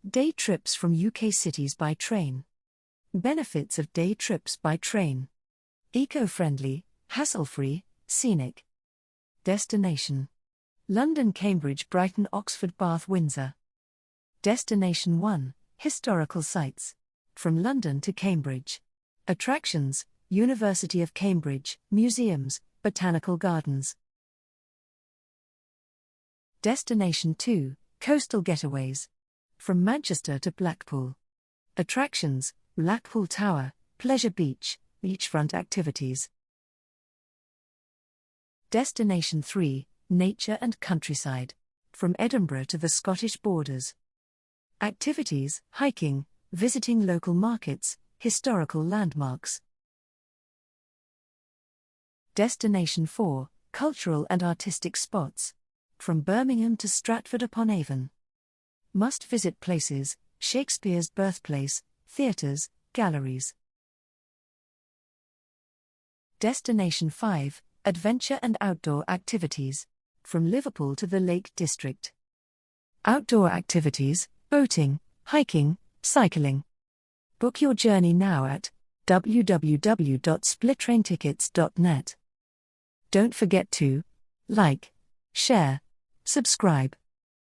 Day trips from UK cities by train. Benefits of day trips by train. Eco-friendly, hassle-free, scenic. Destination: London, Cambridge, Brighton, Oxford, Bath, Windsor. Destination 1: Historical sites. From London to Cambridge. Attractions: University of Cambridge, museums, botanical gardens. Destination 2: Coastal getaways. From Manchester to Blackpool. Attractions: Blackpool Tower, Pleasure Beach, beachfront activities. Destination 3: Nature and countryside. From Edinburgh to the Scottish borders. Activities: hiking, visiting local markets, historical landmarks. Destination 4: Cultural and artistic spots. From Birmingham to Stratford-upon-Avon. Must-visit places: Shakespeare's birthplace, theatres, galleries. Destination 5: Adventure and outdoor activities. From Liverpool to the Lake District. Outdoor activities: boating, hiking, cycling. Book your journey now at www.splittraintickets.net. Don't forget to like, share, subscribe.